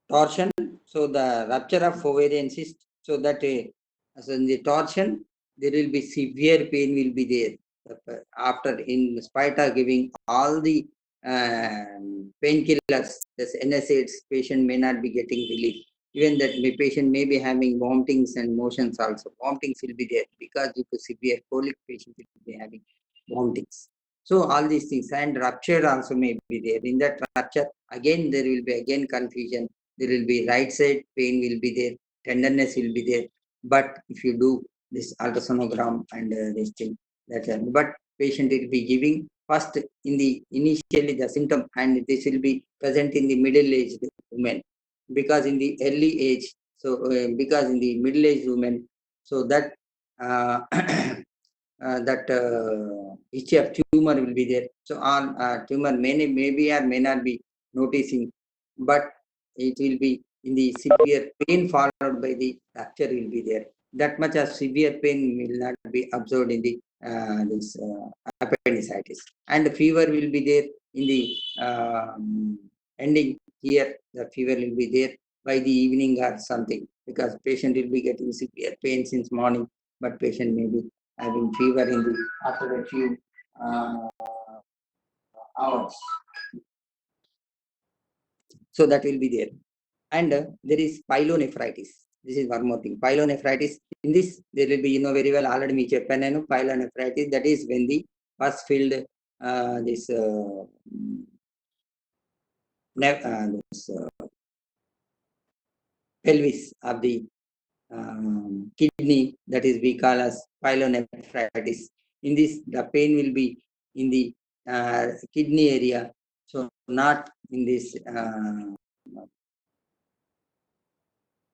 torsion. So the rupture of ovarian cyst, so that so in the torsion, there will be severe pain will be there. After, in spite of giving all the painkillers, this NSAIDs, patient may not be getting relief. Even that patient may be having vomitings and motions also. Vomitings will be there because due to severe colic, patient will be having vomitings. So all these things, and rupture also may be there. In that rupture, again there will be again confusion. There will be right side pain will be there, tenderness will be there. But if you do this ultrasonogram and this thing, but patient will be giving first in the initially the symptom, and this will be present in the middle-aged women, because in the early age, so because in the middle-aged women, so that uh, that issue of tumor will be there. So all tumor maybe or may not be noticing, but it will be in the severe pain followed by the rupture will be there. That much of severe pain will not be observed in the this appendicitis, and fever will be there in the ending here. The fever will be there by the evening or something, because patient will be getting severe pain since morning, but patient may be having fever in the after a few hours. So that will be there. And there is pyelonephritis. This is one more thing. Pyelonephritis. In this, there will be, you know very well, already me cheppanu, pyelonephritis. That is when the pus filled this pelvis of the kidney, that is we call as pyelonephritis. In this, the pain will be in the kidney area, so not in this.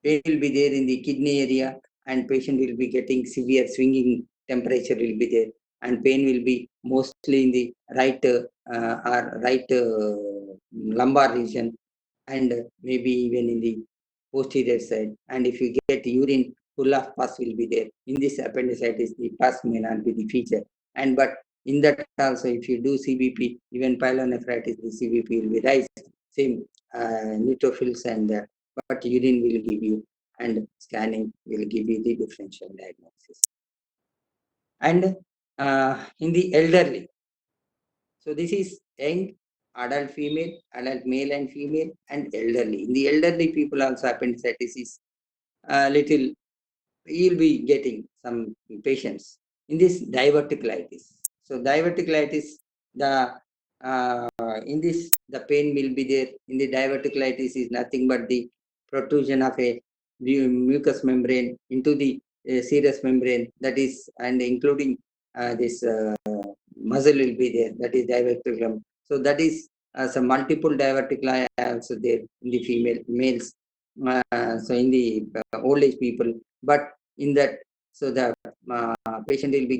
Pain will be there in the kidney area, and patient will be getting severe swinging temperature will be there, and pain will be mostly in the right or right lumbar region, and maybe even in the posterior side. And if you get urine, full of pus will be there. In this appendicitis, the pus may not be the feature. And but in that also, if you do CBP, even pyelonephritis, the CBP will be raised. Same neutrophils, and but urine will give you, and scanning will give you the differential diagnosis. And in the elderly, so this is young, adult female, adult male and female, and elderly. In the elderly people also, appendicitis is little, you'll be getting some patients in this diverticulitis. So diverticulitis, the in this, the pain will be there. In the diverticulitis is nothing but the protrusion of a mucous membrane into the serous membrane, that is, and including this muscle will be there, that is diverticulum. So that is some multiple diverticuli also there in the female males. So in the old age people, but in that, so the patient will be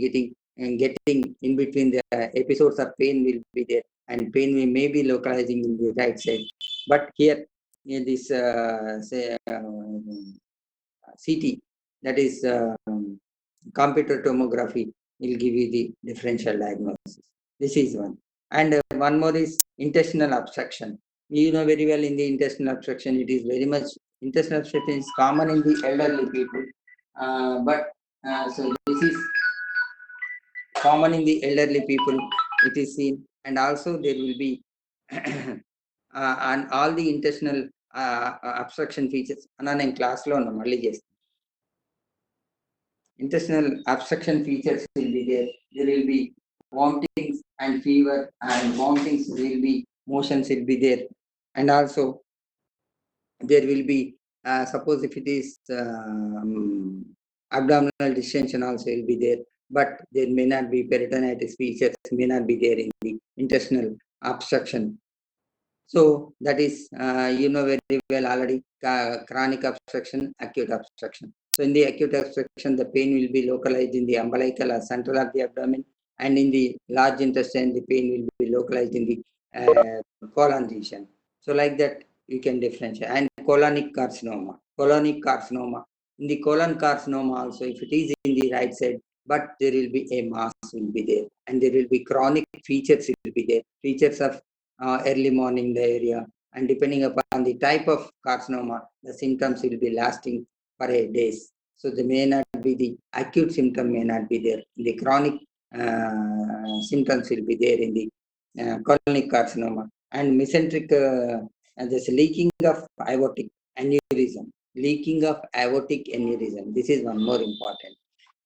getting in between the episodes of pain will be there, and pain may be localizing in the right side. But here in this say CT, that is computer tomography, will give you the differential diagnosis. This is one. And one more is intestinal obstruction. You know very well, in the intestinal obstruction, it is very much, intestinal obstruction is common in the elderly people. But so this is common in the elderly people, it is seen. And also there will be and all the intestinal obstruction features. In class lo intestinal obstruction features will be there. There will be vomitings and fever, and vomitings will be, motions will be there. And also there will be, suppose if it is abdominal distension also will be there, but there may not be peritonitis features, may not be there in the intestinal obstruction. So that is, you know very well already, chronic obstruction, acute obstruction. So in the acute obstruction, the pain will be localized in the umbilical or central of the abdomen, and in the large intestine, the pain will be localized in the colon region. So like that, you can differentiate. And colonic carcinoma. In the colon carcinoma also, if it is in the right side, but there will be a mass will be there, and there will be chronic features will be there. Features of early morning diarrhea, and depending upon the type of carcinoma, the symptoms will be lasting for a days. So they may not be the acute symptom may not be there. The chronic symptoms will be there in the colonic carcinoma and mesenteric. There's leaking of aortic aneurysm. Leaking of aortic aneurysm. This is one more important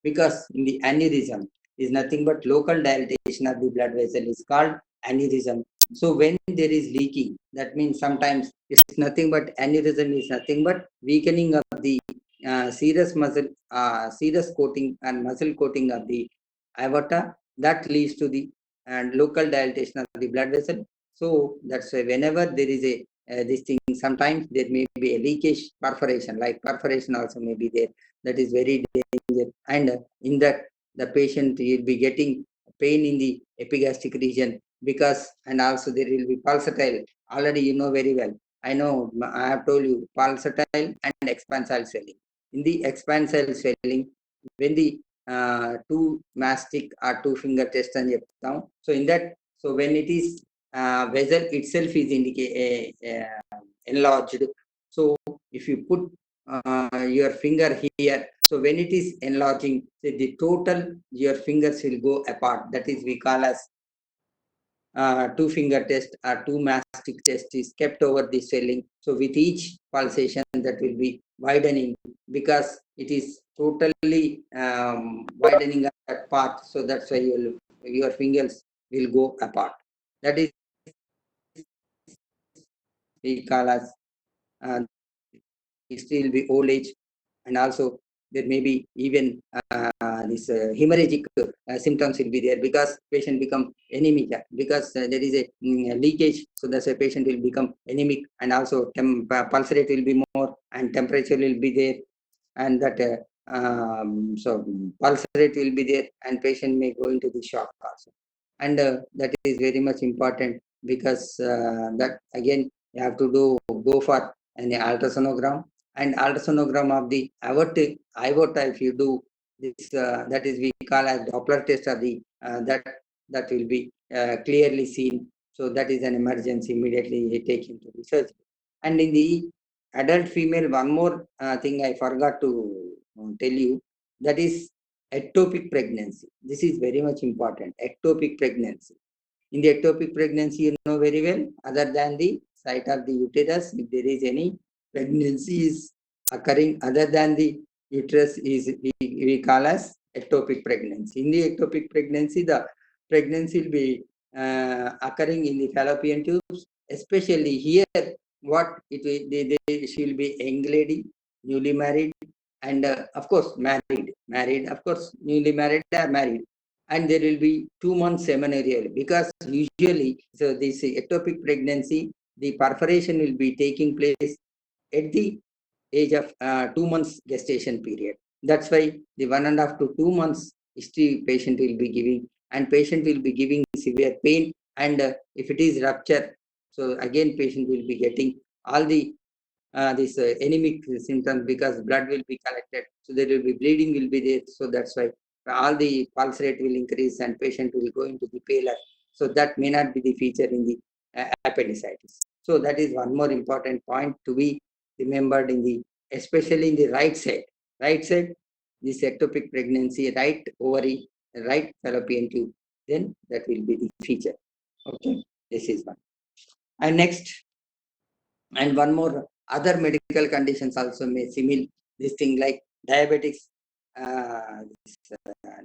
because in the aneurysm is nothing but local dilatation of the blood vessel is called aneurysm. So when there is leaking, that means sometimes it's nothing but aneurysm is nothing but weakening of the serous muscle, serous coating and muscle coating of the aorta that leads to the local dilatation of the blood vessel. So that's why whenever there is a this thing, sometimes there may be a leakage perforation, like perforation also may be there. That is very dangerous. And in that, the patient will be getting pain in the epigastric region because, and also there will be pulsatile. Already you know very well. I know, I have told you, pulsatile and expansile swelling. In the expansile swelling, when the two mastic or two finger test and down. So in that, so when it is vessel itself is enlarged. So if you put your finger here, so when it is enlarging, so the total your fingers will go apart. That is we call as two finger test or two mastic test is kept over the swelling. So with each pulsation that will be widening because it is totally widening that part. So that's why your fingers will go apart. That is we call as it will be old age, and also there may be even this hemorrhagic symptoms will be there because patient become anemic because there is a leakage. So that's why patient will become anemic, and also pulse rate will be more and temperature will be there, and that so pulse rate will be there, and patient may go into the shock also, and that is very much important because that again you have to go for an ultrasonogram and ultrasonogram of the aorta. If you do this, that is we call as Doppler test of the that will be clearly seen. So that is an emergency. Immediately you take into research. And in the adult female, one more thing I forgot to tell you, that is ectopic pregnancy. This is very much important. Ectopic pregnancy. In the ectopic pregnancy, you know very well, other than the site of the uterus, if there is any pregnancy is occurring other than the uterus, is we call as ectopic pregnancy. In the ectopic pregnancy, the pregnancy will be occurring in the fallopian tubes, especially here. What it will, she will be young lady, newly married, and of course married, of course newly married or married, and there will be 2 months amenorrheal because usually, so this ectopic pregnancy, the perforation will be taking place at the age of 2 months gestation period. That's why the 1.5 to 2 months history patient will be giving, and patient will be giving severe pain, and if it is rupture, so again patient will be getting all the this anemic symptoms because blood will be collected, so there will be bleeding will be there. So that's why all the pulse rate will increase and patient will go into the paler. So that may not be the feature in the appendicitis. So that is one more important point to be remembered in the, especially in the right side. Right side, this ectopic pregnancy, right ovary, right fallopian tube, then that will be the feature. Okay, this is one. And next, and one more other medical conditions also may simil this thing like diabetics,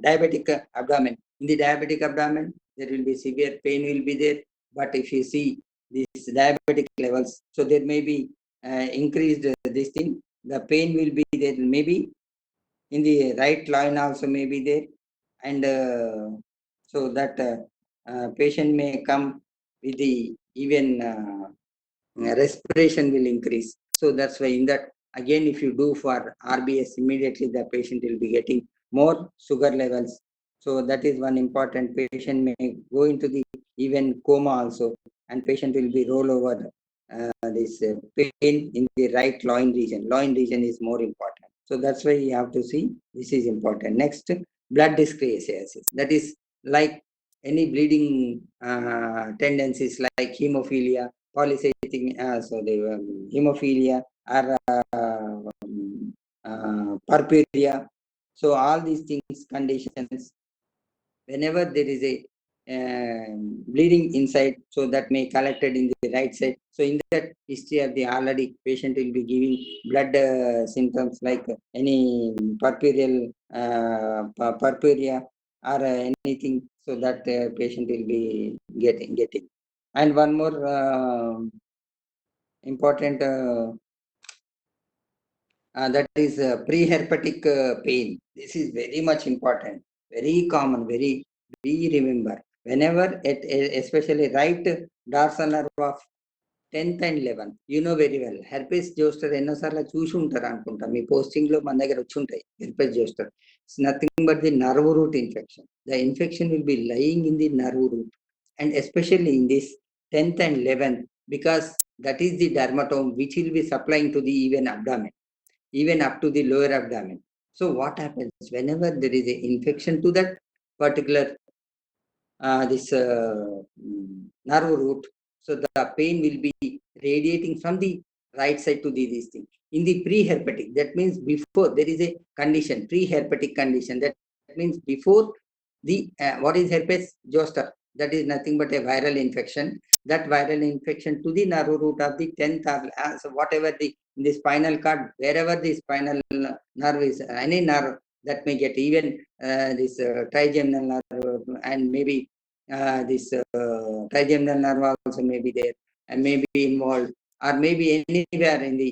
diabetic abdomen. In the diabetic abdomen, there will be severe pain will be there. But if you see these diabetic levels, so there may be increased this thing. The pain will be there, maybe in the right loin also may be there, and so that patient may come with the even respiration will increase. So that's why in that, again, if you do for RBS, immediately the patient will be getting more sugar levels. So that is one important. Patient may go into the even coma also, and patient will be roll over this pain in the right loin region. Loin region is more important. So that's why you have to see this is important. Next, blood dyscrasia. That is like any bleeding tendencies like hemophilia, polycythemia, so the hemophilia or purpurea. So all these things, conditions, whenever there is a bleeding inside, so that may collected in the right side. So in that history of the already patient will be giving blood symptoms like any purpurea or anything, so that patient will be getting. And one more important that is pre-herpetic pain. This is very much important, very common, very we remember. Whenever, especially right dorsal nerve of 10th and 11th, you know very well. Herpes zoster ఎన్నోసార్లు చూసి ఉంటారు అనుకుంటా మీ posting లో మన దగ్గర వచ్చి ఉంటాయి. Herpes zoster. It's nothing but the nerve root infection. The infection will be lying in the nerve root, and especially in this 10th and 11th, because that is the dermatome which will be supplying to the even abdomen, even up to the lower abdomen. So what happens whenever there is an infection to that particular this nerve root? So the pain will be radiating from the right side to this thing. In the pre-herpetic, that means before there is a condition, pre-herpetic condition. That means before the what is herpes zoster? That is nothing but a viral infection. That viral infection to the nerve root of the 10th or so whatever the spinal cord, wherever the spinal nerve is, any nerve that may get, even this trigeminal nerve, and maybe this trigeminal nerve also may be there and may be involved, or maybe anywhere in the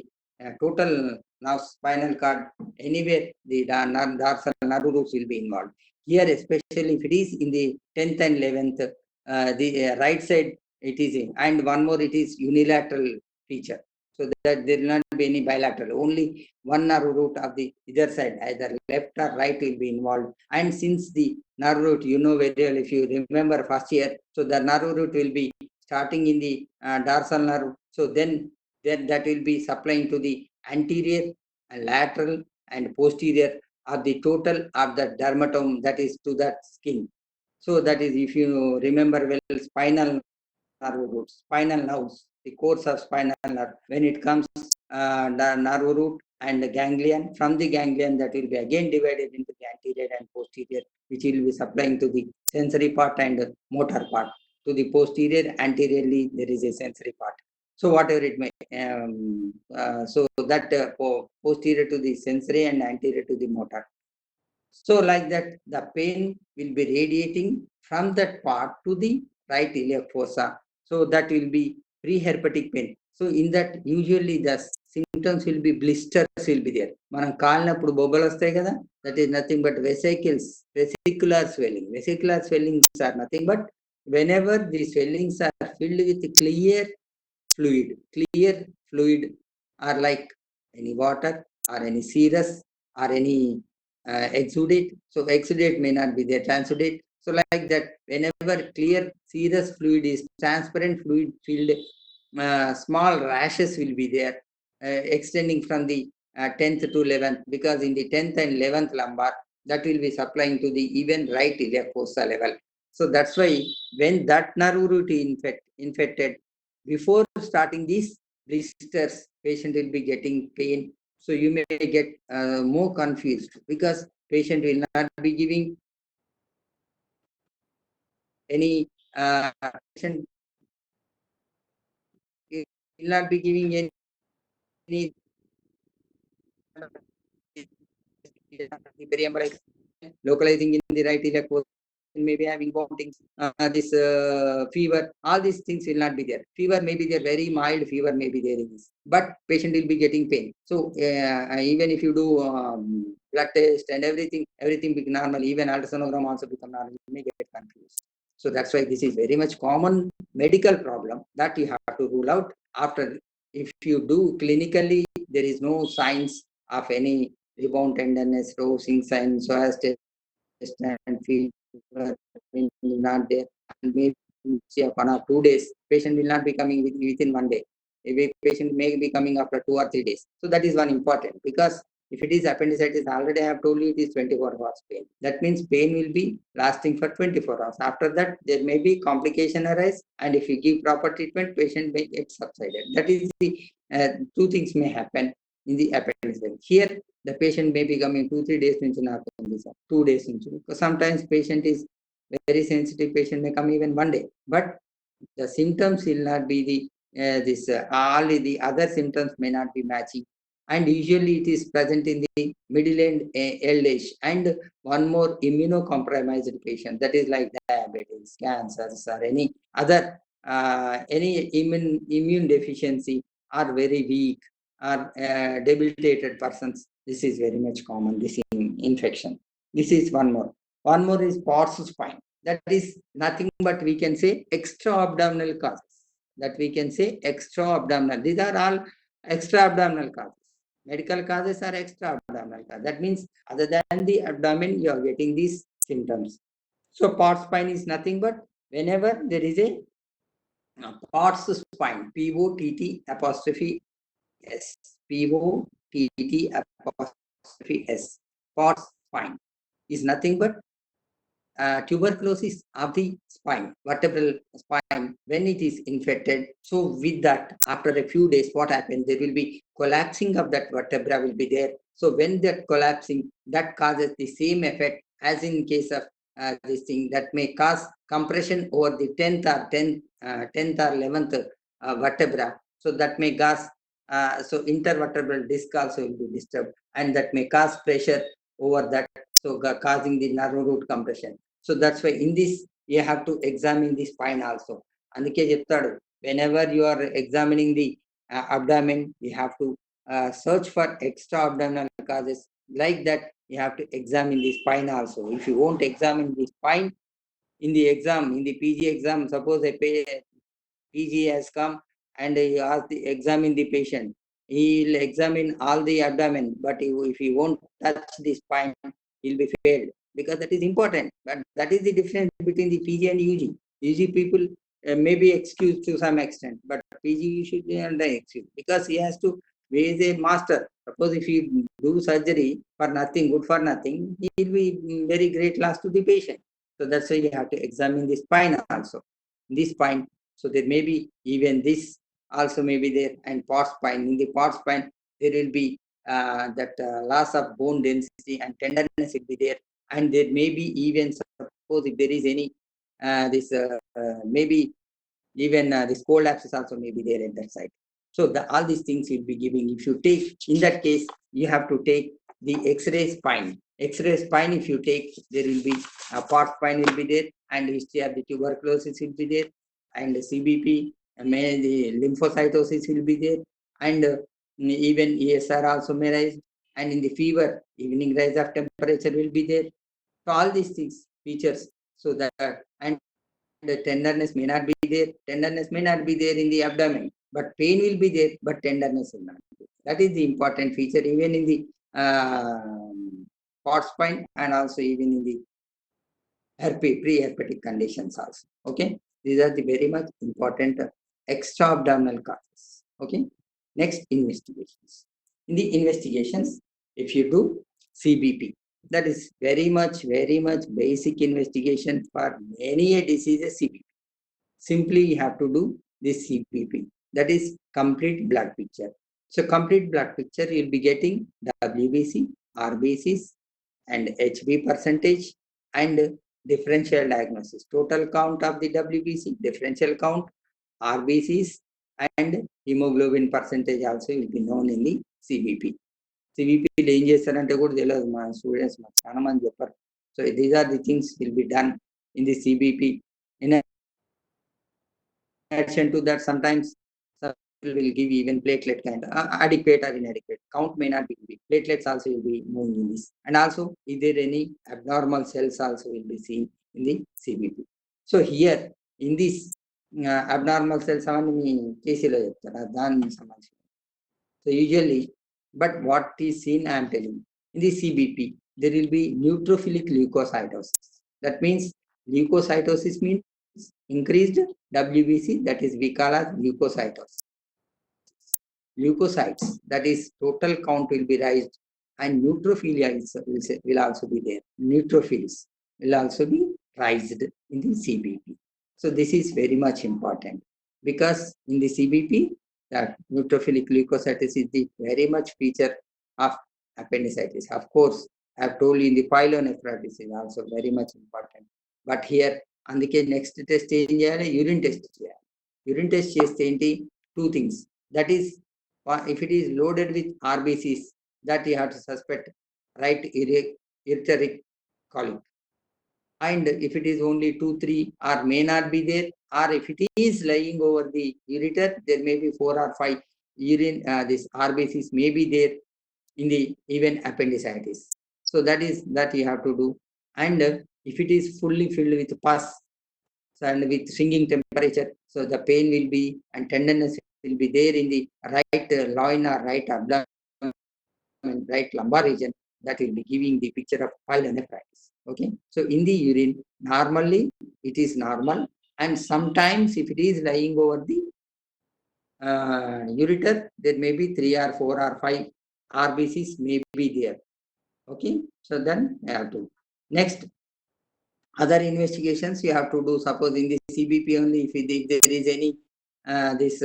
total now spinal cord, anywhere the dorsal nerve roots will be involved. Here, especially if it is in the 10th and 11th, the right side it is in, and one more, it is unilateral feature. So that there will not be any bilateral, only one nerve root of the either side, either left or right, will be involved. And since the nerve root, you know very well, if you remember first year, so the nerve root will be starting in the dorsal nerve. So then that will be supplying to the anterior, lateral, and posterior of the total of the dermatome, that is to that skin. So that is, if you remember well, spinal nerve roots, spinal nerves, the course of spinal nerve. When it comes the nerve root and the ganglion, from the ganglion that will be again divided into the anterior and posterior, which will be supplying to the sensory part and motor part. To the posterior, anteriorly, there is a sensory part. So whatever it may, so that posterior to the sensory and anterior to the motor. So like that, the pain will be radiating from that part to the right iliac fossa. So that will be pre-herpetic pain. So in that, usually the symptoms will be blisters will be there. మనం కాలినప్పుడు బొబ్బలు వస్తాయి కదా, that is nothing but vesicles, vesicular swelling. Vesicular swellings are nothing but whenever the swellings are filled with clear fluid, are like any water or any serous or any exudate. So exudate may not be there, transudate. So like that, whenever clear serous fluid is transparent fluid filled, small rashes will be there, extending from the 10th to 11th, because in the 10th and 11th lumbar, that will be supplying to the even right iliac fossa level. So that's why when that nerve root infected, before starting these blisters, patient will be getting pain. So you may get more confused, because patient will not be giving any patient will not be giving any localizing in the right iliac fossa, maybe having vomiting, this fever, all these things will not be there. Fever may be there, very mild fever may be there in this, but patient will be getting pain. So even if you do blood test and everything be normal, even ultrasonogram also become normal, you may get confused. So that's why this is very much common medical problem that you have to rule out after. If you do clinically, there is no signs of any rebound tenderness, rosing signs, so as test and feel not there, and maybe 1 or 2 days, patient will not be coming within one day. Maybe patient may be coming after 2 or 3 days. So that is one important, because If it is appendicitis, already I have told you it is 24 hours pain. That means pain will be lasting for 24 hours. After that, there may be complication arise, and if you give proper treatment, patient may get subsided. That is the two things may happen in the appendicitis. Here, the patient may be coming 2-3 days into narcolepsy, 2 days into. Because sometimes patient is very sensitive, patient may come even 1 day, but the symptoms will not be the all the other symptoms may not be matching, and usually it is present in the middle and old age, and one more immunocompromised patient, that is like diabetes, cancers, or any other any immune deficiency, or very weak, or debilitated persons. This is very much common, this infection. This is one more. One more is Pott's spine. That is nothing but we can say extra abdominal causes. That we can say extra abdominal. These are all extra abdominal causes. Medical causes are extra abdominal causes. That means other than the abdomen, you are getting these symptoms. So Pott's spine is nothing but whenever there is a Pott's spine, P-O-T-T apostrophe S, P-O-T-T apostrophe S, Pott's spine is nothing but tuberculosis of the spine, vertebral spine, when it is infected. So with that, after a few days, what happens? There will be collapsing of that vertebra will be there. So when that collapsing, that causes the same effect as in case of this thing, that may cause compression over the 10th or 11th vertebra. So that may cause, so intervertebral disc also will be disturbed, and that may cause pressure over that, so causing the nerve root compression. So that's why in this you have to examine the spine also. అందుకే చెప్తాడు, whenever you are examining the abdomen, you have to search for extra abdominal causes. Like that, you have to examine the spine also. If you won't examine the spine in the exam, in the PG exam, suppose a PG has come and he has to examine the patient. He will examine all the abdomen, but if he won't touch the spine, he'll be failed, because that is important. But that is the difference between the PG and UG. UG people may be excused to some extent, but PG you should be under excuse, because he has to, he is a master. Suppose if you do surgery for nothing, good for nothing, he will be very great loss to the patient. So that's why you have to examine the spine also. This spine, so there may be even this also may be there, and Pott's spine. In the Pott's spine, there will be that loss of bone density and tenderness will be there, and there may be even, suppose if there is any this maybe even this cold abscess also may be there at that side. So all these things will be giving. If you take, in that case, you have to take the X-ray spine. X-ray spine, if you take, there will be a Pott's spine will be there, and history of the tuberculosis will be there, and the CBP, the lymphocytosis will be there, and even ESR also may rise, and in the fever, evening rise of temperature will be there. So all these things, features, so that, and the tenderness may not be there. Tenderness may not be there in the abdomen, but pain will be there, but tenderness will not be there. That is the important feature, even in the Pott's spine, and also even in the pre-herpetic conditions also. Okay, these are the very much important extra abdominal causes. Okay, next, investigations. In the investigations, if you do CBP, that is very much basic investigation for many diseases. CBP, simply you have to do this CBP, that is complete blood picture. So complete blood picture, you'll be getting WBC, RBCs, and HB percentage, and differential diagnosis, total count of the WBC, differential count, RBCs, and hemoglobin percentage also will be known in the CBP. సిబిపిలో ఏం చేస్తారంటే కూడా తెలియదు మా students, మాకు చాలా మంది చెప్పారు. So these are the things will be done in the CBP. In addition to that, sometimes some people will give even platelet kind of adequate or inadequate. Count may not be big. Platelets also will be moving in this. And also, is there any abnormal cells also will be seen in the CBP. So here, in this abnormal cells, so usually, but what is seen, I am telling you, in the CBP, there will be neutrophilic leukocytosis. That means leukocytosis means increased WBC, that is we call as leukocytosis. Leukocytes, that is total count will be raised, and neutrophilia will also be there. Neutrophils will also be raised in the CBP. So this is very much important, because in the CBP, that neutrophilic leukocytes is the very much feature of appendicitis. Of course, I have told you in the pyelonephritis is also very much important. But here, అందుకే next test ఏం చేయాలి? Urine test చేయాలి. Urine test చేస్తే ఏంటి? Two things. That is, if it is loaded with RBCs, that you have to suspect right ureteric colic. And if it is only 2-3 or may not be there, or if it is lying over the ureter, there may be 4 or 5 urine, this RBCs may be there in the even appendicitis. So that is that you have to do. And if it is fully filled with pus and with shrinking temperature, so the pain will be and tenderness will be there in the right loin or right abdomen, right lumbar region. That will be giving the picture of pyelonephritis. Okay, so in the urine, normally it is normal, and sometimes if it is lying over the ureter, there may be 3 or 4 or 5 RBCs may be there. Okay, so then I have to. Next, other investigations you have to do. Suppose in the CBP only, if there is any this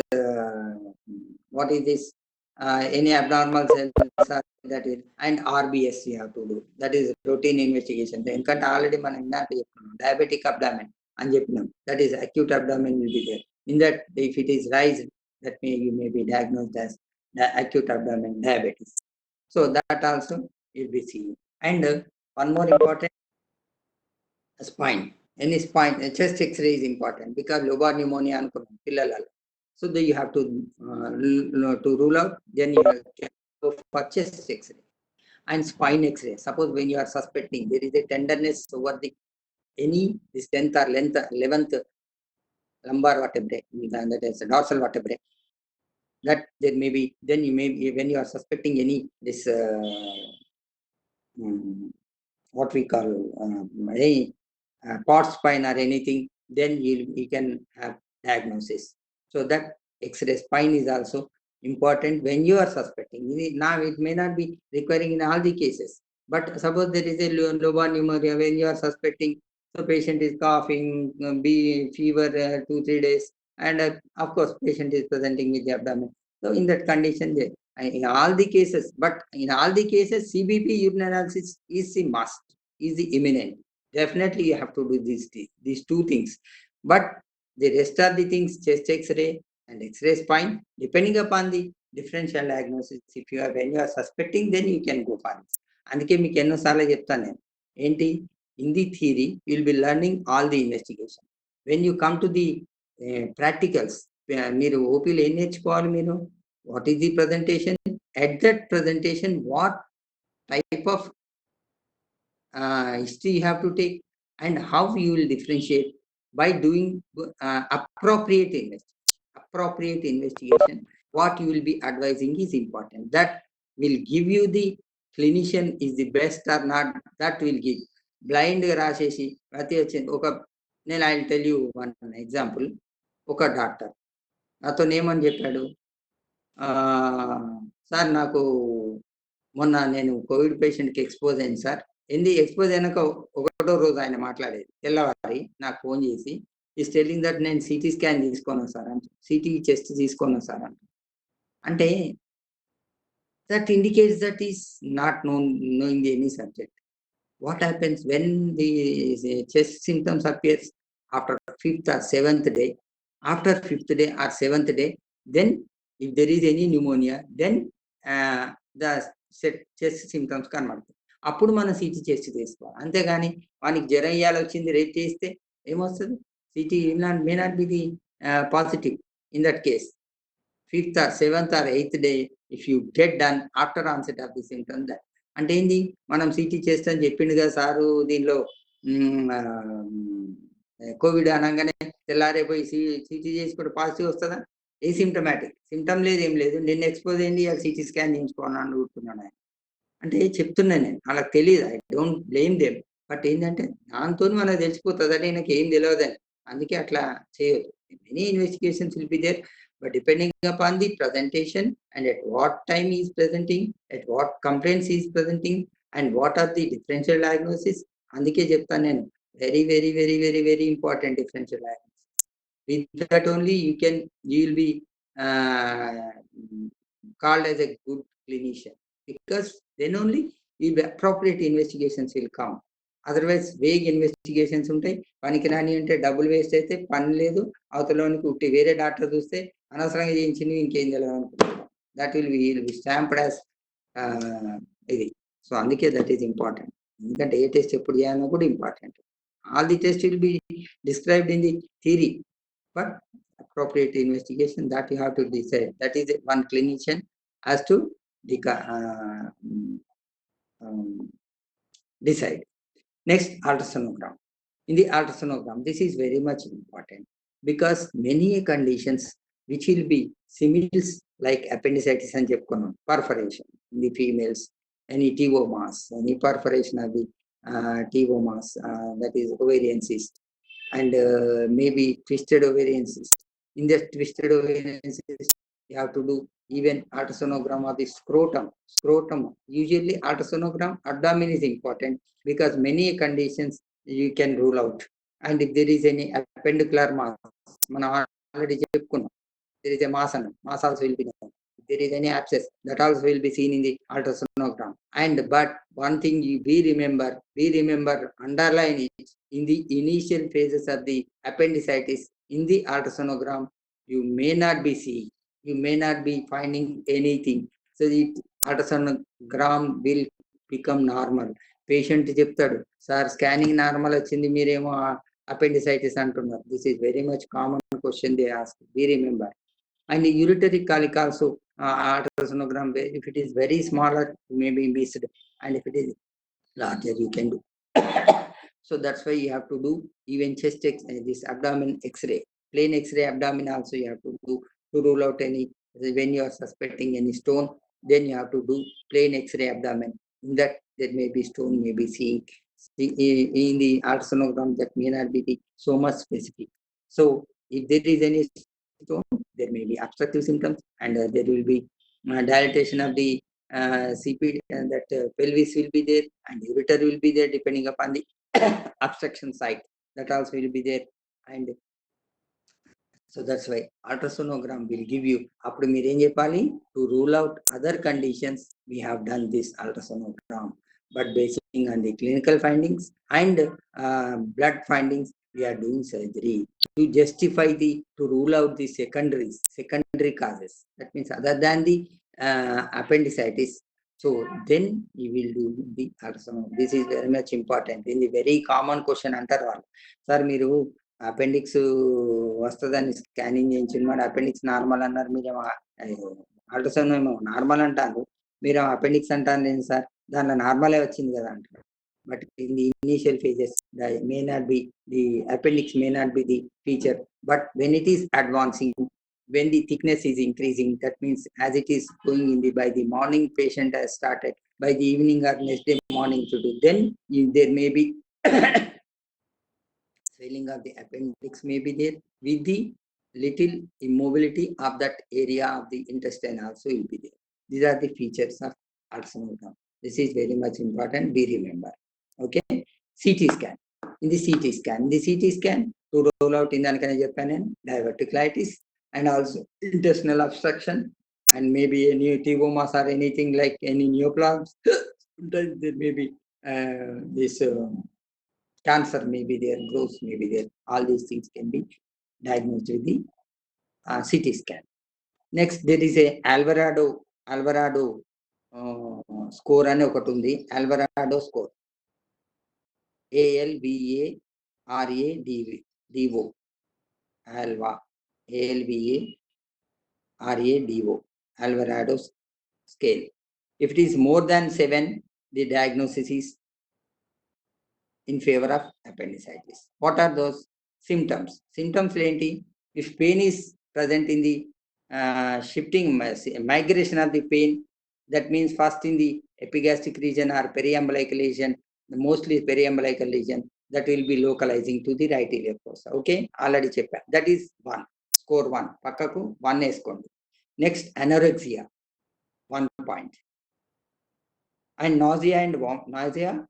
what is this any abnormal cells are that is, and RBS you have to do. That is routine investigation. Endukante already మనం ఇందాక చెప్పుకున్నాం diabetic abdomen అని చెప్పినాం. That is acute abdomen will be there. In that, if it is raised, that you may be diagnosed as the acute abdomen diabetes. So that also will be seen. And one more important, spine. Any spine, chest X-ray is important, because lobar pneumonia అనుకున్నాం పిల్లలలో. So then you have to rule out, then you can go for chest X-ray and spine X-ray. Suppose when you are suspecting there is a tenderness over the any this 10th or 11th lumbar vertebrae, that is dorsal vertebrae, that there may be, then you may be, when you are suspecting any this what we call any pot spine or anything, then you can have diagnosis. So that X-ray spine is also important when you are suspecting. Now it may not be requiring in all the cases, but suppose there is a lobar pneumonia when you are suspecting, so patient is coughing, be fever 2-3 days, and of course patient is presenting with the abdomen. So in that condition, in all the cases, but in all the cases, CBP urine analysis is the must, is the imminent. Definitely you have to do these two things. But the rest of the things, chest X-ray and X-ray spine, depending upon the differential diagnosis, if you are, when you are suspecting, then you can go for it. అందుకే మీకు ఎన్నోసార్లు చెప్తాను నేను, ఏంటి, in the theory you will be learning all the investigation. When you come to the practicals, మీరు ఓపీలో ఏం నేర్చుకోవాలి? మీరు what is the presentation, at that presentation what type of history you have to take, and how you will differentiate by doing appropriate investigation. What you will be advising is important. That will give you the clinician is the best or not, that will give. Blind రాసేసి ప్రతి వచ్చింది ఒక, నేను I will tell you one example. ఒక doctor నాతో ఏమని చెప్పాడు, sir నాకు మొన్న నేను కోవిడ్ పేషెంట్కి ఎక్స్పోజ్ అయింది సార్. ఎక్స్పోజ్ అయినాక ఒకటో రోజు ఆయన మాట్లాడేది, తెల్లవారి నాకు ఫోన్ చేసి, ఈస్ టెల్లింగ్ దట్ నేను సిటీ స్కాన్ తీసుకున్నాను సార్ అంటే, సిటీ చెస్ట్ తీసుకున్నాను సార్ అంటే. అంటే that indicates that is not knowing any subject. What happens when the chest symptoms appears after 5th or 7th day? After 5th day or 7th day, then if there is any pneumonia, then the chest symptoms కనబడతాయి. అప్పుడు మనం city chest తీసుకోవాలి. అంతేగాని వానికి జ్వరం ఇయ్యాలి వచ్చింది రేపు చేస్తే ఏమొస్తుంది? City may not be the positive in that case. 5th or 7th or 8th day, if you get done after onset of the symptoms, that అంటే ఏంది, మనం సిటీ చేస్తామని చెప్పిండు కదా సారు, దీనిలో కోవిడ్ అనగానే తెల్లారే పోయి సిటీ చేసుకుంటే పాజిటివ్ వస్తుందా? ఏ సిమ్టమాటిక్, సిమ్టమ్ లేదు, ఏం లేదు, నిన్న ఎక్స్పోజ్ అయింది, సిటీ స్కాన్ చేయించుకోవాలని అనుకుంటున్నాను ఆయన. అంటే చెప్తున్నాను నేను, వాళ్ళకి తెలియదు, I don't blame them. But ఏంటంటే దాంతో మనకు తెలిసిపోతుంది అంటే ఈయనకి ఏం తెలియదని, అందుకే అట్లా చేయొద్దు. Many investigations will be there. But depending upon the presentation and at what time he is presenting, at what complaints he is presenting, and what are the differential diagnosis, అందుకే చెప్తాను నేను very important differential diagnosis. With that only you will be called as a good clinician, because then only appropriate investigations will come. Otherwise vague investigations ఉంటాయి, పనికిరాని అంటే డబ్బులు waste అయితే పని లేదు, అవతలోనికి ఉట్టి వేరే డాక్టర్ చూస్తే అనవసరంగా చేయించింది ఇంకేం తెలియదు అనుకుంటున్నాం. That will be stamped as ఇది. సో అందుకే దట్ ఈస్ ఇంపార్టెంట్. ఎందుకంటే ఏ టెస్ట్ ఎప్పుడు చేయాలన్నా కూడా important. All the test will be described in the theory, but appropriate investigation that you have to decide. That is one clinician has to decide. Next, ultrasonogram. In the ultrasonogram, this is very much important, because many conditions which will be simils like appendicitis and perforation in the females, any TO mass, any perforation of the TO mass, that is ovarian cyst, and maybe twisted ovarian cyst. In the twisted ovarian cyst, you have to do even ultrasonogram of the scrotum. Usually ultrasonogram abdomen is important, because many conditions you can rule out. And if there is any appendicular mass, మనం already చెప్పుకున్నాం, there is a mass also will be known. If there is any abscess, that also will be seen in the ultrasonogram. And but one thing you remember, underline it, in the initial phases of the appendicitis, in the ultrasonogram, you may not be seeing, you may not be finding anything. So the ultrasonogram will become normal. Patient చెప్తాడు, sir scanning normal వచ్చింది, మీరేమో appendicitis అంటున్నారు. This is very much common question they ask, we remember. And the uretary colic also, ultrasonogram, if it is very smaller, you may be missed, and if it is larger, you can do. So that's why you have to do even chest this abdomen X-ray, plain X-ray abdomen also you have to do, to rule out any, when you are suspecting any stone, then you have to do plain X-ray abdomen. In that there may be stone, may be seen in the ultrasonogram, that may not be so much specific. So if there is any stone, there may be obstructive symptoms, and there will be dilatation of the CPD, and that pelvis will be there, and ureter will be there, depending upon the obstruction site, that also will be there. And so that's why ultrasonogram will give you, appudu meer em cheppali, to rule out other conditions, we have done this ultrasonogram. But basing on the clinical findings and blood findings, we are doing surgery to justify to rule out the secondary causes. That means other than the appendicitis. So then you will do the ultrasound. This is very much important. In the very common question antaru vallu, sir meeru appendix వస్తుందని scanning చేయించిన appendix normal అన్నారు, మీరు ultrasound ఏమో normal అంటారు, మీరు appendix అంటారు లేదు sir, దానిలో నార్మలే వచ్చింది కదా అంటారు. But in the initial phases, the appendix may not be the feature. But when it is advancing, when the thickness is increasing, that means as it is going in by the morning, patient has started, by the evening or next day morning to do, then there may be swelling of the appendix may be there, with the little immobility of that area of the intestine also will be there. These are the features of ultrasonogram. This is very much important, we remember. Okay, CT scan. In the CT scan, to roll out in the diverticulitis, and also intestinal obstruction, and maybe any TOMAS or anything like any neoplasms. There may be this cancer may be there, growth may be there. All these things can be diagnosed with the CT scan. Next, there is a Alvarado score ane okati undi, Alvarado score. ALVARADO. ALVARADO. Alvarado scale. If it is more than 7, the diagnosis is in favor of appendicitis. What are those symptoms? Symptoms lenti, if pain is present in the shifting migration of the pain, that means first in the epigastric region or periumbilical lesion, mostly periumbilical lesion, that will be localizing to the right iliac fossa. Okay, already cheppa, that is one. Score 1. Pakkaku 1 వేసుకోండి. Next, anorexia, 1 point. And nausea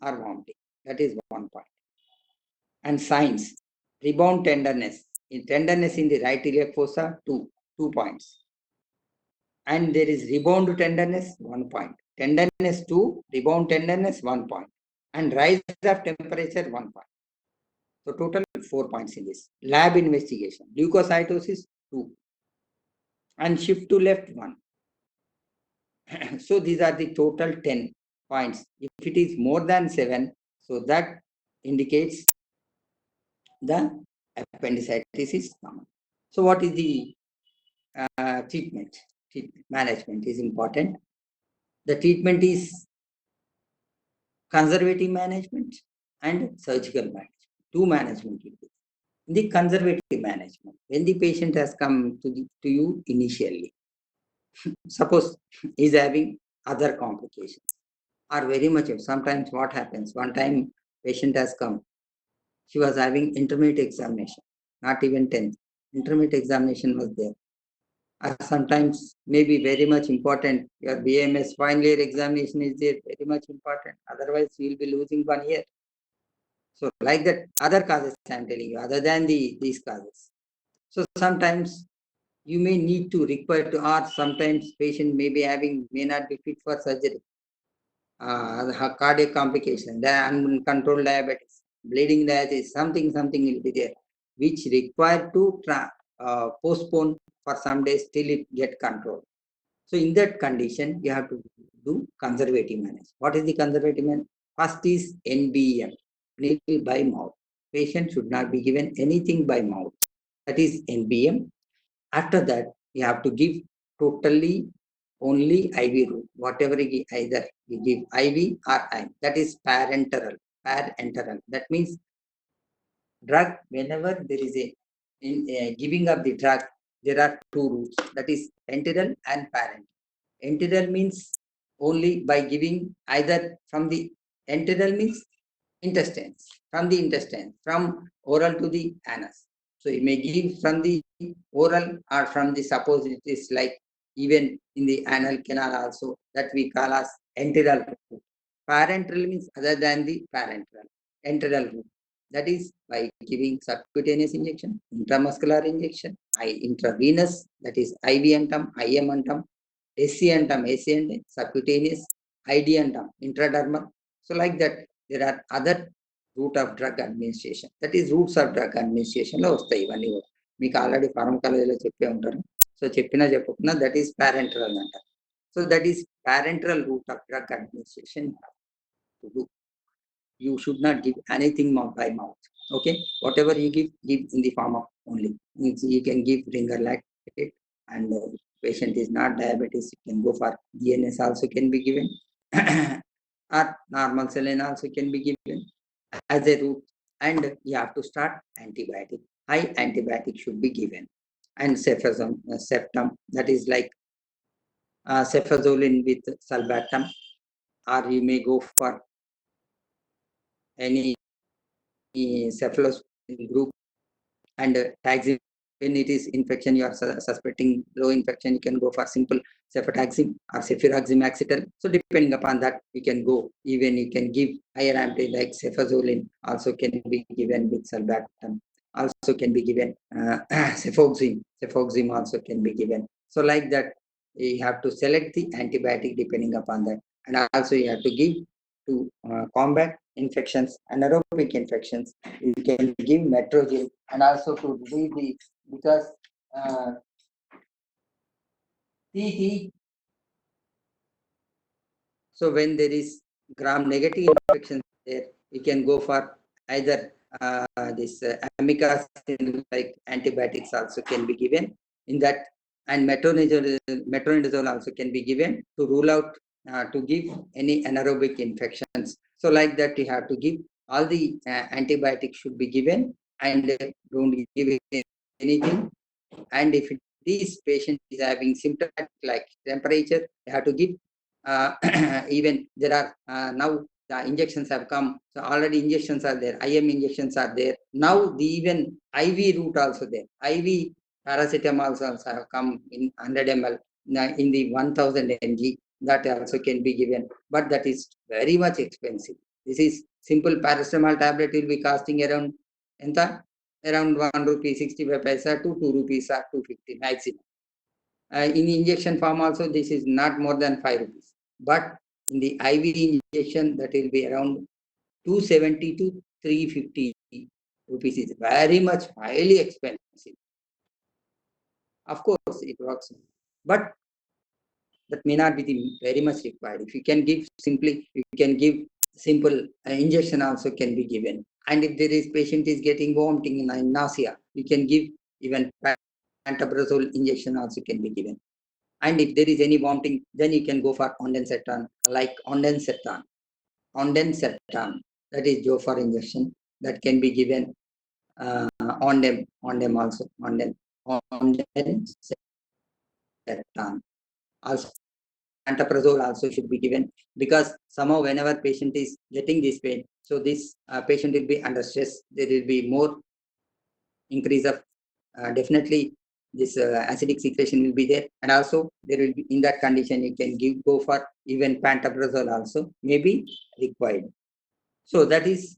or vomiting, that is 1 point. And signs, rebound tenderness. In tenderness in the right iliac fossa, 2 points. And there is rebound tenderness, 1 point. Tenderness 2, rebound tenderness 1 point. And rise of temperature 1 point. So total 4 points in this. Lab investigation, leukocytosis 2. And shift to left 1. So these are the total 10 points. If it is more than 7, so that indicates the appendicitis is common. So what is the treatment? Treatment management is important. The treatment is conservative management and surgical management. 2 management will be. In the conservative management, when the patient has come to you initially, suppose he is having other complications, or very much, sometimes what happens, one time patient has come, she was having intermediate examination, not even 10th. Intermediate examination was there. Or sometimes maybe very much important, your BMS final year examination is there, very much important. Otherwise, you will be losing 1 year. So like that, other causes I am telling you, other than these causes. So sometimes you may need to require to, or sometimes patient may be having, may not be fit for surgery. Cardiac complication, the uncontrolled diabetes, bleeding diabetes, something will be there, which require to postpone for some days till it get controlled. So in that condition, you have to do conservative management. What is the conservative management? First is NBM, needle by mouth. Patient should not be given anything by mouth. That is NBM. After that, you have to give totally only IV route. Whatever you give, either you give IV or IM. That is parenteral. Parenteral. That means drug, whenever there is a giving of the drug, there are 2 routes. That is enteral and parenteral. Enteral means only by giving either from the enteral means intestines, from the intestine, from oral to the anus. So you may give from the oral or from the, suppose it is like even in the anal canal also, that we call as enteral route. Parenteral means other than the parenteral, enteral route. That is by giving subcutaneous injection, intramuscular injection, intravenous, that is IV antum, IM antum, SC antum, AC antum, subcutaneous, ID antum, intradermal. So like that, there are other route of drug administration. That is roots of drug administration లో వస్తాయి ఇవన్నీ కూడా. మీకు already ఫార్మకాలజీలో చెప్పే ఉంటారు. So చెప్పినా చెప్పకుండా that is పారెంటరల్ అంటారు. So that is parenteral route of drug administration to do. You should not give anything by mouth. Okay, whatever you give in the form of only. You can give ringer lactate, and patient is not diabetes, you can go for DNS also can be given, or normal saline also can be given as a route. And you have to start antibiotic. High antibiotic should be given. And septum, that is like cefazolin with sulbactam, or you may go for any cephalosporin group. And taxim, when it is infection, you are suspecting low infection, you can go for simple cefotaxime or cefuroxime. So depending upon that, you can go, even you can give higher antibiotic like cefazolin also can be given with sulbactam, also can be given cefoxime also can be given. So like that, you have to select the antibiotic depending upon that. And also you have to give to combat infections, anaerobic infections. You can give metrogyl, and also to relieve the, because the so when there is gram negative infections there, you can go for either this amikacin like antibiotics also can be given in that, and metronidazole also can be given to rule out to give any anaerobic infections. So like that, you have to give all the antibiotics should be given, and don't give anything. And if this patient is having symptomatic like temperature, you have to give even there are now the injections have come. So already injections are there, IM injections are there. Now the even IV route also there. IV Paracetamol also have come in 100 ml, in the 1000 mg, that also can be given, but that is very much expensive. This is simple paracetamol tablet will be costing around enta, around 1 rupee 65 paisa to 2 rupees or 250 maximum. In injection form also, this is not more than 5 rupees. But in the IV injection, that will be around 270 to 350 rupees. Is very much highly expensive. Of course, it works, but that may not be very much required. If you can give simply, you can give simple injection also can be given. And if there is patient is getting vomiting and nausea, you can give even pantoprazole injection also can be given. And if there is any vomiting, then you can go for ondansetron, like ondansetron. Ondansetron, that is Jophar injection, that can be given on them also, ondansetron. Also, pantoprazole also should be given, because somehow whenever patient is getting this pain, so this patient will be under stress. There will be more increase of definitely this acidic secretion will be there, and also there will be, in that condition you can go for even pantoprazole also may be required. So that is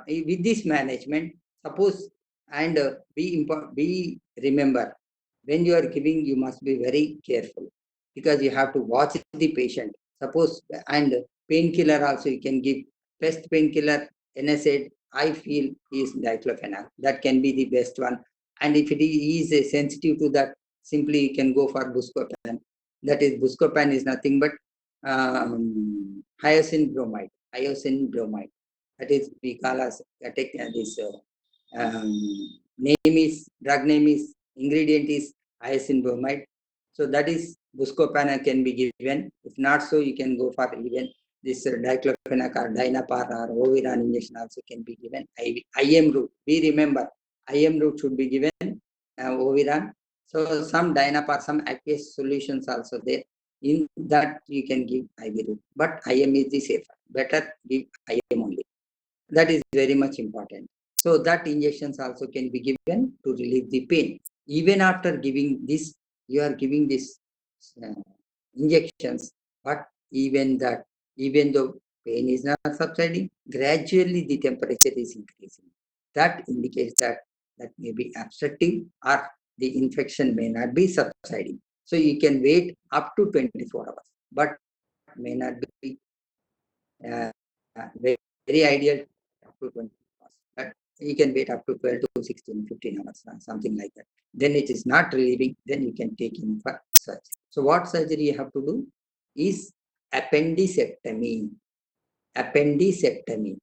with this management, suppose, and be remember, when you are giving, you must be very careful, because you have to watch the patient. Suppose, and painkiller also you can give. Best painkiller, NSAID, I feel, is diclofenac. That can be the best one. And if it is sensitive to that, simply you can go for Buscopan. That is, Buscopan is nothing but hyoscine bromide. Hyoscine bromide. That is, we call as this drug name is, ingredient is hyoscine bromide. So that is Buscopan can be given. If not so, you can go for even this diclofenac or Dynapar or Oviran injection also can be given. IM route. We remember, IM route should be given, Oviran. So some Dynapar, some aqueous solutions also there. In that you can give IV route. But IM is the safer. Better give IM only. That is very much important. So that injections also can be given to relieve the pain. Even after giving this, you are giving this injections, but even though pain is not subsiding, gradually the temperature is increasing. That indicates that may be obstructive, or the infection may not be subsiding. So you can wait up to 24 hours, but may not be very ideal up to 20 hours. But you can wait up to 12 to 16, 15 hours, something like that. Then it is not relieving, then you can take in for surgery. So what surgery you have to do is appendicectomy. Appendicectomy.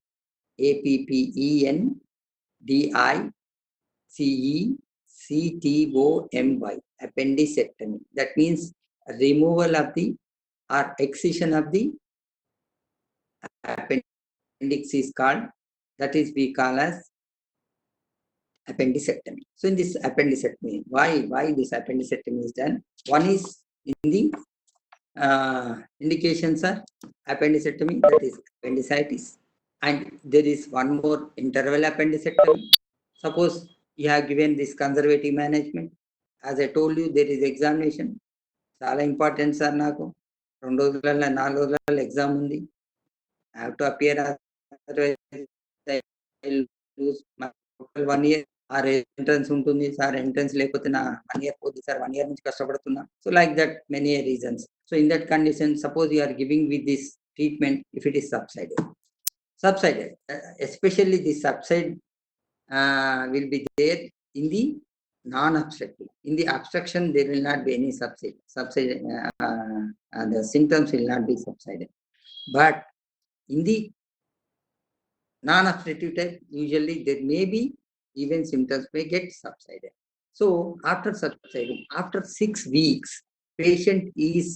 APPENDICECTOMY. Appendicectomy. That means removal of the, or excision of the appendix is called, that is we call as appendicectomy. So in this appendicectomy, why this appendicectomy is done? One is in the indications are appendicectomy, that is appendicitis, and there is one more, interval appendicectomy. Suppose you have given this conservative management, as I told you, there is examination. చాలా important sir, నాకు 2 రోజులలో 4 రోజులలో exam ఉంది. I have to appear, otherwise I will lose my total 1 year. Or entrance ఉంటుంది sir, entrance లేకపోతే నా 1 year పోతుంది sir, 1 year నుంచి కష్టపడుతున్నా. So like that, many reasons. So in that condition, suppose you are giving with this treatment, if it is subsided, especially the subside will be there in the non-obstructive. In the obstruction, there will not be any subside. The symptoms will not be subsided. But in the non-obstructive type, usually there may be even symptoms may get subsided. So after subsiding, after 6 weeks, patient is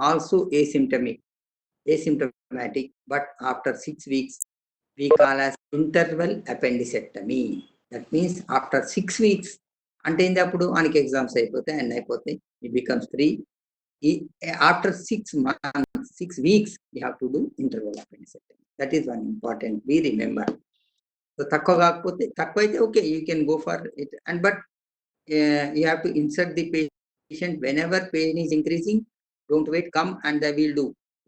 also asymptomatic, but after 6 weeks, we call as interval appendicectomy. That means after 6 weeks, అంటే అప్పుడు మనకి exams అయిపోతాయి, అన్నీ అయిపోతాయి, it becomes free. After 6 months, 6 weeks, you have to do interval appendicectomy. That is one important, we remember. So తక్కువ కాకపోతే, తక్కువ అయితే okay, you can go for it. And but you have to insert the patient whenever pain is increasing. Don't wait, come and they will do,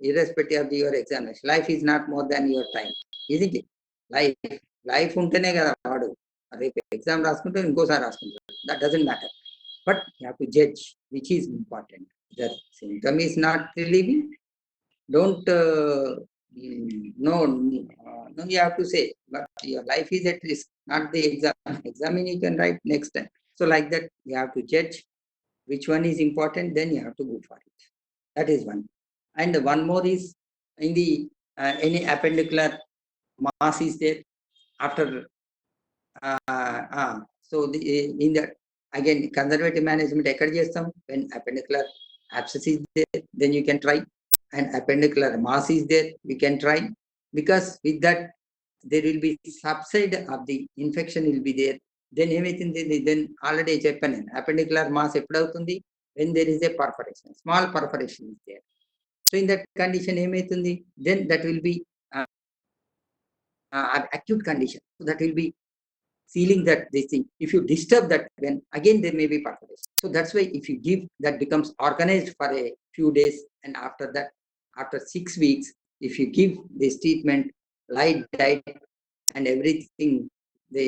irrespective of your examination. Life is not more than your time, isn't it? Life ఉంటేనే కదా వాడు రేపు exam రాసుకుంటే ఇంకోసారి రాసుకుంటాడు. That doesn't matter. But you have to judge which is important. The symptom is not relieving. Don't no, you have to say, but your life is at risk, not the exam. Examine you can write next time. So like that, you have to judge which one is important, then you have to go for it. That is one. And one more is in the any appendicular mass is there after so the in that again conservative management ekkada chestam when appendicular abscess is there, then you can try, and appendicular mass is there, we can try, because with that there will be subside of the infection will be there. Then ఏమైతుంది, then already చెప్పాను నేను, appendicular mass ఎప్పుడవుతుంది, when there is a perforation, small perforation is there. So in that condition ఏమైతుంది, then that will be acute condition. So that will be sealing that this thing. If you disturb that, then again there may be perforation. So that's why if you give, that becomes organized for a few days, and after that, after 6 weeks, if you give this treatment, light diet and everything, the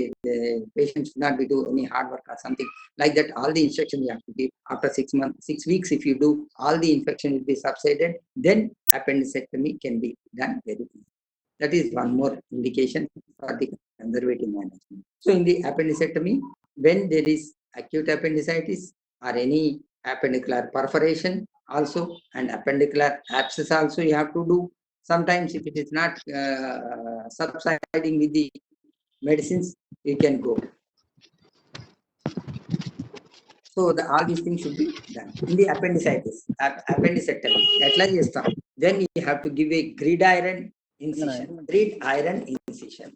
patient should not be do any hard work or something like that. All the instructions you have to give after 6 months, 6 weeks. If you do, all the infection will be subsided. Then appendectomy can be done very easy. That is one more indication for the conservative management. So in the appendectomy, when there is acute appendicitis or any appendicular perforation also, and appendicular abscess also, you have to do. Sometimes if it is not subsiding with the medicines, you can go. So all these things should be done. In the appendicitis, appendectomy, then you have to give a gridiron incision. Gridiron incision.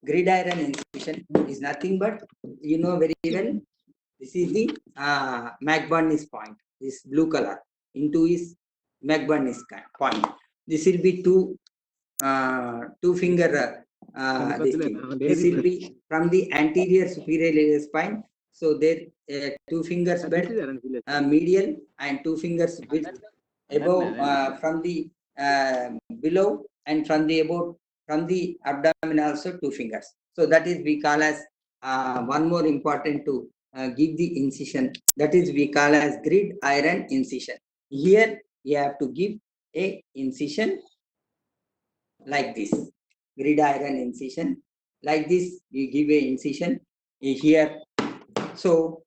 Gridiron incision is nothing but, you know very well, this is the McBurney's point. This blue color into is McBurney's point. This will be two finger. This will be from the anterior superior spine. So there 2 fingers width medial and 2 fingers width above from the below, and from the above, from the abdomen also 2 fingers. So that is we call as one more important to give the incision. That is we call as gridiron incision. Here you have to give a incision like this, gridiron incision. Like this, you give a incision here. So,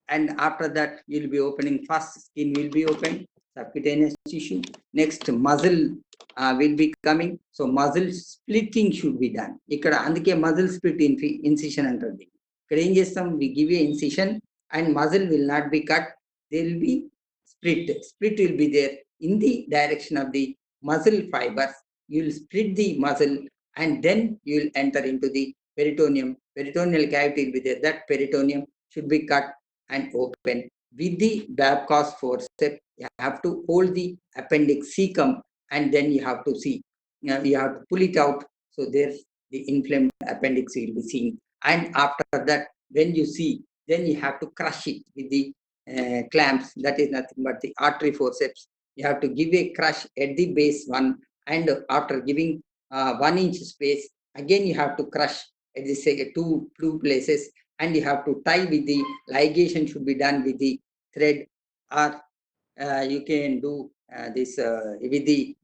and after that, you'll be opening, first skin will be opened, subcutaneous tissue. Next, muscle will be coming. So, muscle splitting should be done. Ikkada andike muscle split incision antardi. Ikkada em chestam, we give a incision and muscle will not be cut. There will be split. Split will be there in the direction of the muscle fibers. You will split the muscle, and then you will enter into the peritoneum. Peritoneal cavity will be there. That peritoneum should be cut and open with the Babcock's forceps. You have to hold the appendix cecum, and then you have to see. You have to pull it out. So there's the inflamed appendix will be seen. And after that, when you see, then you have to crush it with the clamps. That is nothing but the artery forceps. You have to give a crush at the base one, and after giving 1 inch space, again you have to crush at the two places, and you have to tie with the ligation should be done with the thread, or you can do this with the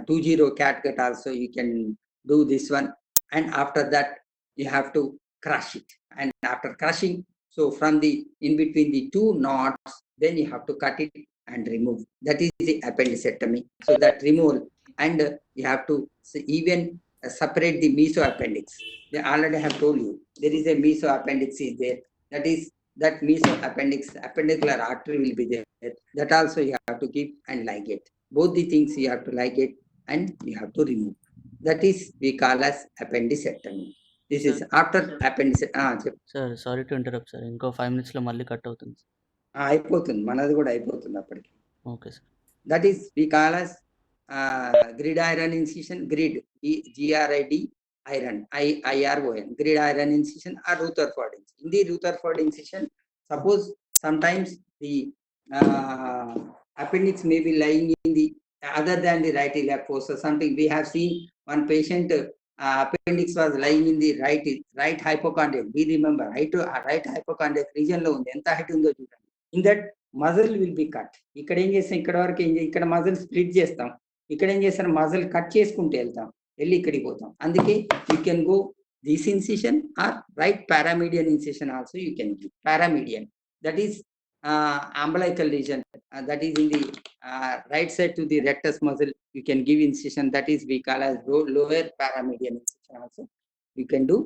20 catgut also, you can do this one. And after that, you have to crush it. And after crushing, so from the in between the 2 knots, then you have to cut it and remove. That is the appendectomy. So that removal, and you have to even separate the mesoappendix. They already have told you there is a mesoappendix is there. That is that mesoappendix, appendicular artery will be there. That also you have to keep and ligate. Both the things you have to ligate and you have to remove. That is we call as appendectomy. This is after appendectomy. Sir sorry to interrupt sir, ఇంకో 5 మినిట్స్లో మళ్ళీ cut అవుతుంది. అయిపోతుంది, మనది కూడా అయిపోతుంది అప్పటికి. Okay sir. That is we call as gridiron incision. Grid, GRID, iron, IRON, gridiron incision or Rutherford incision. In the Rutherford incision, Suppose sometimes the appendix may be lying in the other than the right iliac fossa. Something we have seen one patient appendix was lying in the right hypochondriac. We remember right hypochondriac region లో ఉంది. ఎంత height ఉందో చూడండి. In that muscle will be cut. ఇక్కడ ఏం చేస్తాం, ఇక్కడ వరకు ఇక్కడ మజిల్ స్ప్లిట్ చేస్తాం, ఇక్కడ ఏం చేస్తాం మజిల్ కట్ చేసుకుంటూ వెళ్తాం, వెళ్ళి ఇక్కడికి పోతాం. అందుకే you can go this incision or right paramedian incision also you can give. Paramedian, that is umbilical region, that is in the right side to the rectus muscle, you can give incision, that is we call as lower paramedian incision also you can do.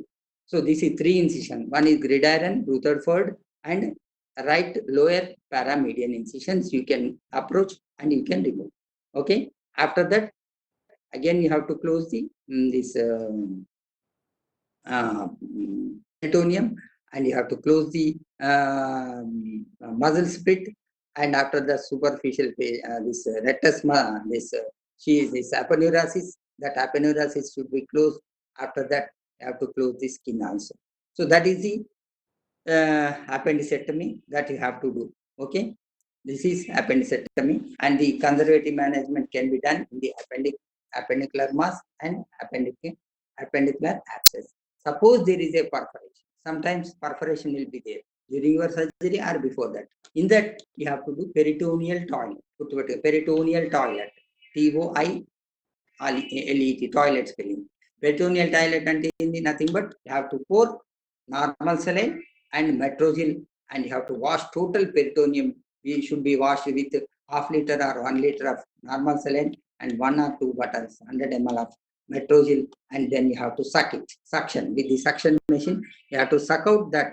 So this is 3 incision, one is gridiron, Rutherford and right lower paramedian incisions you can approach and you can remove. Okay, after that again you have to close the this peritoneum, and you have to close the muscle split, and after the superficial this rectus this aponeurosis, that aponeurosis should be closed. After that you have to close the skin also. So that is the appendicectomy that you have to do. Okay, this is appendicectomy, and the conservative management can be done in the appendicular mass and appendicular abscess. Suppose there is a perforation, sometimes perforation will be there during your surgery or before that. In that you have to do peritoneal toilet. Peritoneal toilet, TOILET, toilet spelling. Peritoneal toilet and nothing but you have to pour normal saline and Metrogyl, and you have to wash total peritoneum. We should be washed with half liter or 1 liter of normal saline and 1 or 2 bottles 100 ml of Metrogyl, and then you have to suction with the suction machine. You have to suck out that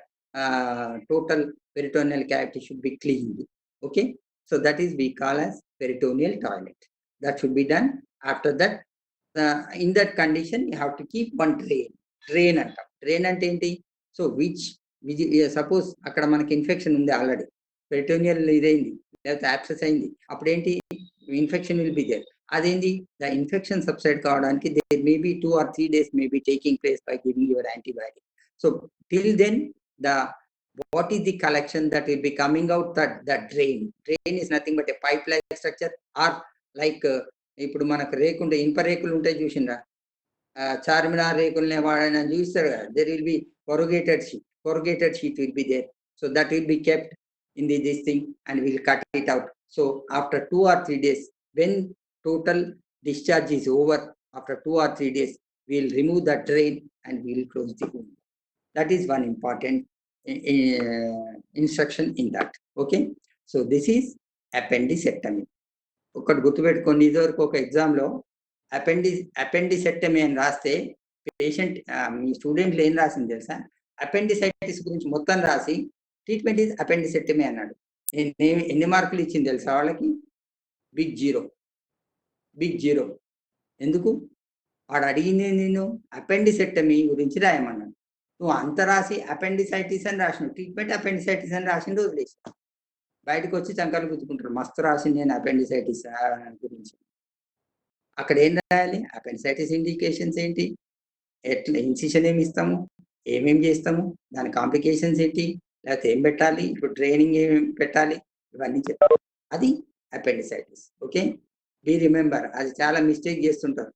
total peritoneal cavity should be cleaned. Okay, so that is we call as peritoneal toilet. That should be done. After that in that condition you have to keep one drain ante enti. So which suppose అక్కడ మనకి infection ఉంది already, peritoneal ఇదైంది లేకపోతే abscess అయింది, అప్పుడు ఏంటి infection will be there. అదేంటి the infection subside కావడానికి there may be 2 or 3 days may be taking place by giving your antibiotic. So till then what is the collection that will be coming out, that drain is nothing but a pipe like structure, or like ఇప్పుడు మనకు రేకుంటే ఇనుప రేకులు ఉంటాయి చూసిండ్రా, చార్మినార్ రేకుల్ని వాడని చూస్తారు కదా, there will be corrugated sheet will be there. So that will be kept in this thing and we'll cut it out. So after 2 or 3 days, when total discharge is over, after 2 or 3 days, we'll remove that drain and we'll close the wound. That is one important instruction in that. Okay, so this is appendicectomy. ఒకటి గుర్తుపెట్టుకోండి, ఇదివరకు ఒక ఎగ్జామ్లో appendicectomy అని రాస్తే patient మీ స్టూడెంట్లు ఏం రాసింది తెలుసా, అపెండిసైటిస్ గురించి మొత్తం రాసి ట్రీట్మెంట్ ఈజ్ అపెండిసెక్టమీ అన్నాడు. నేను ఎన్ని మార్కులు ఇచ్చింది తెలుసా వాళ్ళకి? Big zero. ఎందుకు? వాడు అడిగింది నేను అపెండిసెక్టమీ గురించి రాయమన్నాను, నువ్వు అంత రాసి అపెండిసైటిస్ అని రాసినావు, ట్రీట్మెంట్ అపెండిసైటిస్ అని రాసిండు, వదిలేసి బయటకు వచ్చి చంకలు గుర్తుకుంటారు, మస్తు రాసింది నేను అపెండిసైటిస్ గురించి. అక్కడ ఏం రాయాలి? అపెండిసైటిస్ ఇండికేషన్స్ ఏంటి, ఎట్లా ఇన్సిషన్ ఏమి ఇస్తాము, ఏమేమి చేస్తాము, దాని కాంప్లికేషన్స్ ఏంటి, లేకపోతే ఏం పెట్టాలి, ఇప్పుడు ట్రైనింగ్ ఏమి పెట్టాలి, ఇవన్నీ చెప్తాం. అది అపెండిసైటిస్. ఓకే, బీ రిమెంబర్, అది చాలా మిస్టేక్ చేస్తుంటారు.